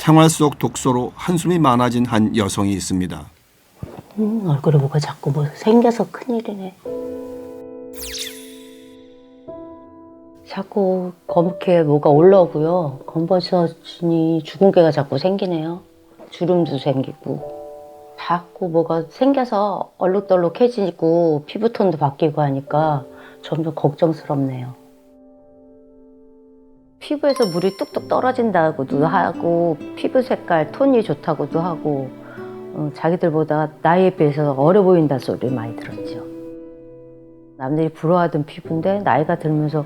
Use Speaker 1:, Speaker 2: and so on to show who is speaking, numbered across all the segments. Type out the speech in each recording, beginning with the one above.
Speaker 1: 생활 속 독소로 한숨이 많아진 한 여성이 있습니다.
Speaker 2: 얼굴에 뭐가 자꾸 뭐 생겨서 큰일이네. 자꾸 검게 뭐가 올라오고요. 검버섯이 죽은 개가 자꾸 생기네요. 주름도 생기고 자꾸 뭐가 생겨서 얼룩덜룩해지고 피부톤도 바뀌고 하니까 점점 걱정스럽네요. 피부에서 물이 뚝뚝 떨어진다고도 하고 피부 색깔 톤이 좋다고도 하고 자기들보다 나이에 비해서 어려 보인다 소리 많이 들었죠. 남들이 부러워하던 피부인데 나이가 들면서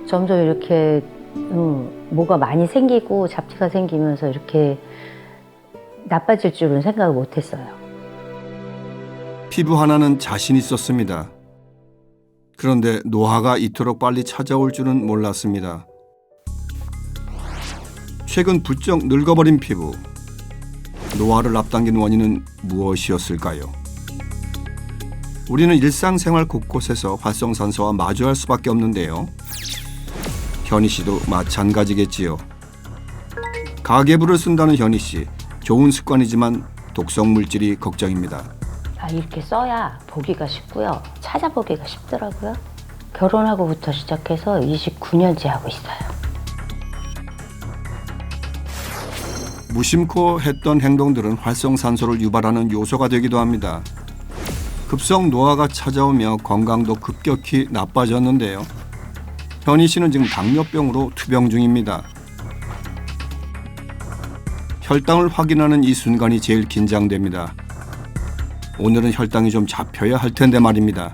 Speaker 2: 점점 이렇게 뭐가 많이 생기고 잡티가 생기면서 이렇게 나빠질 줄은 생각을 못했어요.
Speaker 1: 피부 하나는 자신 있었습니다. 그런데 노화가 이토록 빨리 찾아올 줄은 몰랐습니다. 최근 부쩍 늙어버린 피부. 노화를 앞당긴 원인은 무엇이었을까요? 우리는 일상생활 곳곳에서 활성산소와 마주할 수밖에 없는데요. 현희 씨도 마찬가지겠지요. 가계부를 쓴다는 현희 씨. 좋은 습관이지만 독성 물질이 걱정입니다.
Speaker 2: 이렇게 써야 보기가 쉽고요. 찾아보기가 쉽더라고요. 결혼하고부터 시작해서 29년째 하고 있어요.
Speaker 1: 무심코 했던 행동들은 활성산소를 유발하는 요소가 되기도 합니다. 급성 노화가 찾아오며 건강도 급격히 나빠졌는데요. 현희 씨는 지금 당뇨병으로 투병 중입니다. 혈당을 확인하는 이 순간이 제일 긴장됩니다. 오늘은 혈당이 좀 잡혀야 할 텐데 말입니다.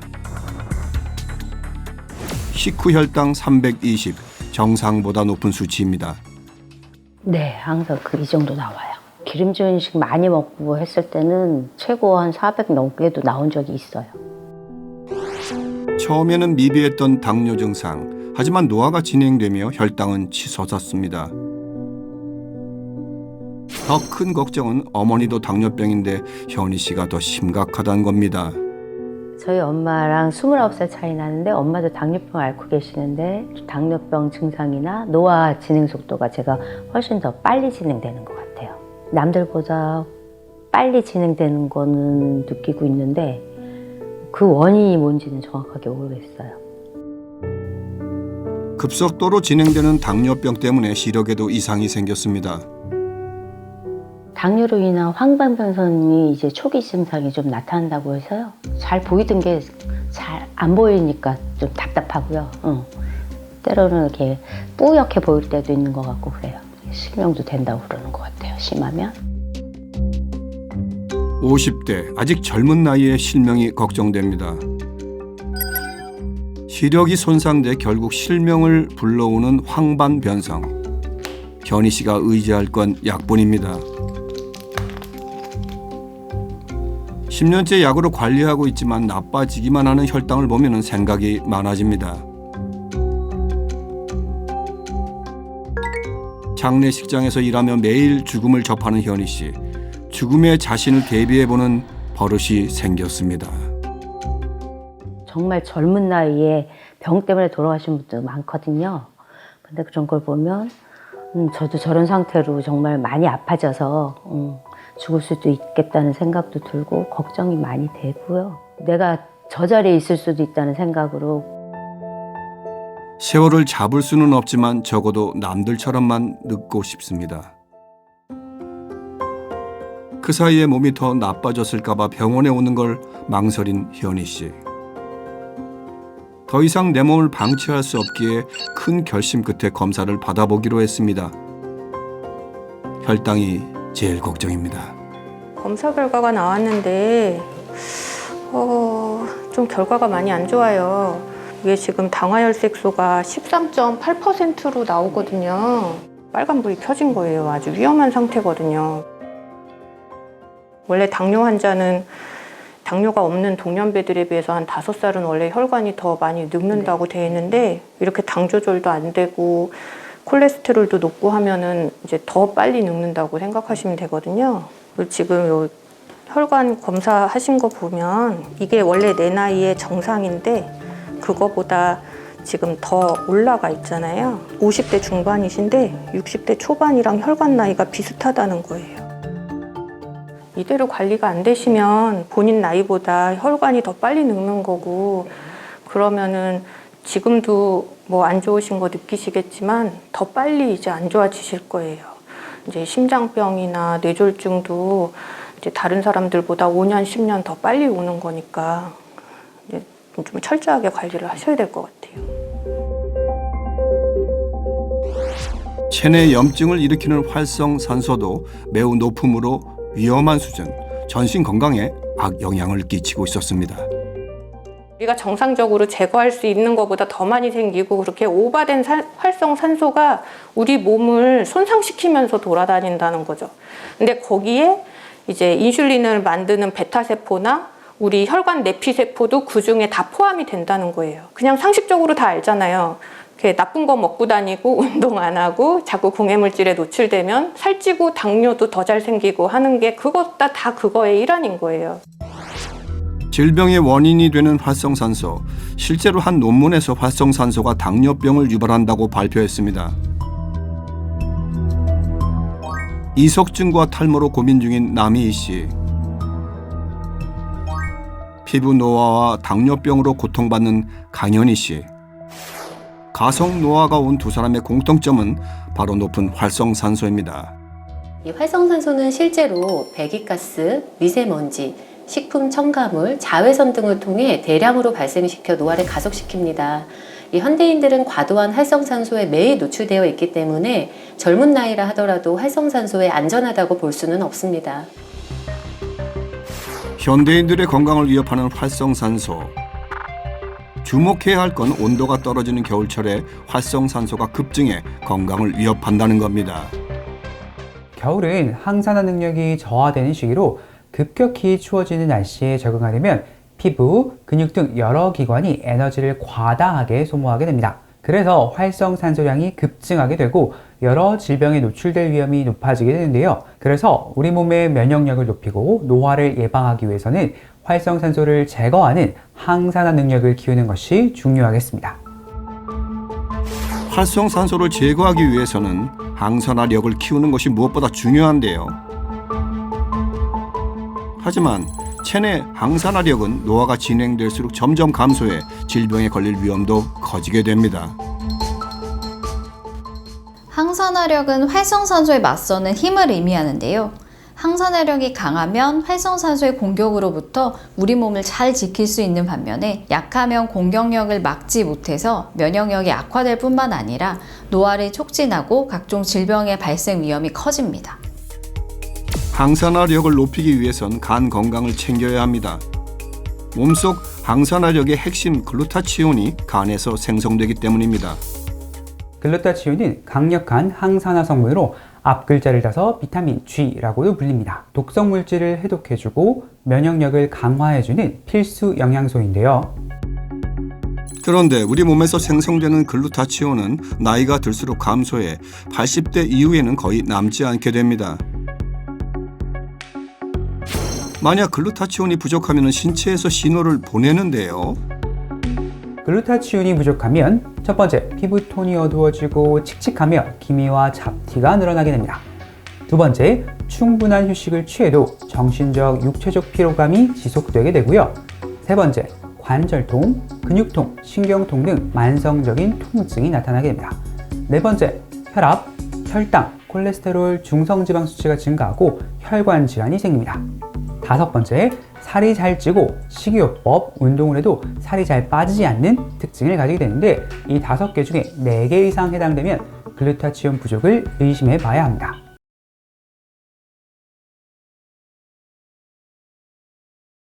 Speaker 1: 식후 혈당 320, 정상보다 높은 수치입니다.
Speaker 2: 네, 항상 이 정도 나와요. 기름진 음식 많이 먹고 했을 때는 최고 한 400 넘게도 나온 적이 있어요.
Speaker 1: 처음에는 미비했던 당뇨 증상, 하지만 노화가 진행되며 혈당은 치솟았습니다. 더 큰 걱정은 어머니도 당뇨병인데 현희 씨가 더 심각하다는 겁니다.
Speaker 2: 저희 엄마랑 29살 차이 나는데 엄마도 당뇨병 앓고 계시는데 당뇨병 증상이나 노화 진행 속도가 제가 훨씬 더 빨리 진행되는 것 같아요. 남들보다 빨리 진행되는 거는 느끼고 있는데 그 원인이 뭔지는 정확하게 모르겠어요.
Speaker 1: 급속도로 진행되는 당뇨병 때문에 시력에도 이상이 생겼습니다.
Speaker 2: 당뇨로 인한 황반변성이 이제 초기 증상이 좀 나타난다고 해서요. 잘 보이던 게 잘 안 보이니까 좀 답답하고요. 때로는 이렇게 뿌옇게 보일 때도 있는 것 같고 그래요. 실명도 된다고 그러는 것 같아요. 심하면.
Speaker 1: 50대 아직 젊은 나이에 실명이 걱정됩니다. 시력이 손상돼 결국 실명을 불러오는 황반변성. 현희 씨가 의지할 건 약뿐입니다. 10년째 약으로 관리하고 있지만 나빠지기만 하는 혈당을 보면 생각이 많아집니다. 장례식장에서 일하며 매일 죽음을 접하는 현희 씨. 죽음의 자신을 대비해보는 버릇이 생겼습니다.
Speaker 2: 정말 젊은 나이에 병 때문에 돌아가신 분들 많거든요. 근데 그런 걸 보면 저도 저런 상태로 정말 많이 아파져서 죽을 수도 있겠다는 생각도 들고 걱정이 많이 되고요. 내가 저 자리에 있을 수도 있다는 생각으로.
Speaker 1: 세월을 잡을 수는 없지만 적어도 남들처럼만 늙고 싶습니다. 그 사이에 몸이 더 나빠졌을까 봐 병원에 오는 걸 망설인 현희 씨. 더 이상 내 몸을 방치할 수 없기에 큰 결심 끝에 검사를 받아보기로 했습니다. 혈당이 제일 걱정입니다.
Speaker 3: 검사 결과가 나왔는데 좀 결과가 많이 안 좋아요. 이게 지금 당화혈색소가 13.8%로 나오거든요. 빨간불이 켜진 거예요. 아주 위험한 상태거든요. 원래 당뇨 환자는 당뇨가 없는 동년배들에 비해서 한 5살은 원래 혈관이 더 많이 늙는다고 돼 있는데 이렇게 당 조절도 안 되고 콜레스테롤도 높고 하면은 이제 더 빨리 늙는다고 생각하시면 되거든요. 지금 요 혈관 검사하신 거 보면 이게 원래 내 나이의 정상인데 그거보다 지금 더 올라가 있잖아요. 50대 중반이신데 60대 초반이랑 혈관 나이가 비슷하다는 거예요. 이대로 관리가 안 되시면 본인 나이보다 혈관이 더 빨리 늙는 거고, 그러면은 지금도 뭐 안 좋으신 거 느끼시겠지만 더 빨리 이제 안 좋아지실 거예요. 이제 심장병이나 뇌졸중도 이제 다른 사람들보다 5년, 10년 더 빨리 오는 거니까 이제 좀 철저하게 관리를 하셔야 될 것 같아요.
Speaker 1: 체내 염증을 일으키는 활성산소도 매우 높음으로 위험한 수준, 전신 건강에 악영향을 끼치고 있었습니다.
Speaker 3: 우리가 정상적으로 제거할 수 있는 것보다 더 많이 생기고, 그렇게 오버된 활성산소가 우리 몸을 손상시키면서 돌아다닌다는 거죠. 근데 거기에 이제 인슐린을 만드는 베타세포나 우리 혈관 내피세포도 그 중에 다 포함이 된다는 거예요. 그냥 상식적으로 다 알잖아요. 이렇게 나쁜 거 먹고 다니고 운동 안 하고 자꾸 공해물질에 노출되면 살찌고 당뇨도 더 잘 생기고 하는 게 그것 다 그거의 일환인 거예요.
Speaker 1: 질병의 원인이 되는 활성산소, 실제로 한 논문에서 활성산소가 당뇨병을 유발한다고 발표했습니다. 이석증과 탈모로 고민 중인 남희희 씨. 피부 노화와 당뇨병으로 고통받는 강현희 씨. 가성 노화가 온 두 사람의 공통점은 바로 높은 활성산소입니다.
Speaker 4: 이 활성산소는 실제로 배기가스, 미세먼지, 식품 첨가물, 자외선 등을 통해 대량으로 발생시켜 노화를 가속시킵니다. 이 현대인들은 과도한 활성산소에 매일 노출되어 있기 때문에 젊은 나이라 하더라도 활성산소에 안전하다고 볼 수는 없습니다.
Speaker 1: 현대인들의 건강을 위협하는 활성산소. 주목해야 할 건 온도가 떨어지는 겨울철에 활성산소가 급증해 건강을 위협한다는 겁니다.
Speaker 5: 겨울은 항산화 능력이 저하되는 시기로 급격히 추워지는 날씨에 적응하려면 피부, 근육 등 여러 기관이 에너지를 과다하게 소모하게 됩니다. 그래서 활성산소량이 급증하게 되고 여러 질병에 노출될 위험이 높아지게 되는데요. 그래서 우리 몸의 면역력을 높이고 노화를 예방하기 위해서는 활성산소를 제거하는 항산화 능력을 키우는 것이 중요하겠습니다.
Speaker 1: 활성산소를 제거하기 위해서는 항산화력을 키우는 것이 무엇보다 중요한데요. 하지만 체내 항산화력은 노화가 진행될수록 점점 감소해 질병에 걸릴 위험도 커지게 됩니다.
Speaker 6: 항산화력은 활성산소에 맞서는 힘을 의미하는데요. 항산화력이 강하면 활성산소의 공격으로부터 우리 몸을 잘 지킬 수 있는 반면에 약하면 공격력을 막지 못해서 면역력이 악화될 뿐만 아니라 노화를 촉진하고 각종 질병의 발생 위험이 커집니다.
Speaker 1: 항산화력을 높이기 위해선 간 건강을 챙겨야 합니다. 몸속 항산화력의 핵심 글루타치온이 간에서 생성되기 때문입니다.
Speaker 5: 글루타치온은 강력한 항산화 성분으로 앞글자를 따서 비타민 G라고도 불립니다. 독성 물질을 해독해주고 면역력을 강화해주는 필수 영양소인데요.
Speaker 1: 그런데 우리 몸에서 생성되는 글루타치온은 나이가 들수록 감소해 80대 이후에는 거의 남지 않게 됩니다. 만약 글루타치온이 부족하면 신체에서 신호를 보내는데요.
Speaker 5: 글루타치온이 부족하면 첫 번째, 피부톤이 어두워지고 칙칙하며 기미와 잡티가 늘어나게 됩니다. 두 번째, 충분한 휴식을 취해도 정신적, 육체적 피로감이 지속되게 되고요. 세 번째, 관절통, 근육통, 신경통 등 만성적인 통증이 나타나게 됩니다. 네 번째, 혈압, 혈당, 콜레스테롤, 중성지방 수치가 증가하고 혈관 질환이 생깁니다. 다섯 번째, 살이 잘 찌고 식이요법, 운동을 해도 살이 잘 빠지지 않는 특징을 가지게 되는데 이 5개 중에 4개 이상 해당되면 글루타치온 부족을 의심해 봐야 합니다.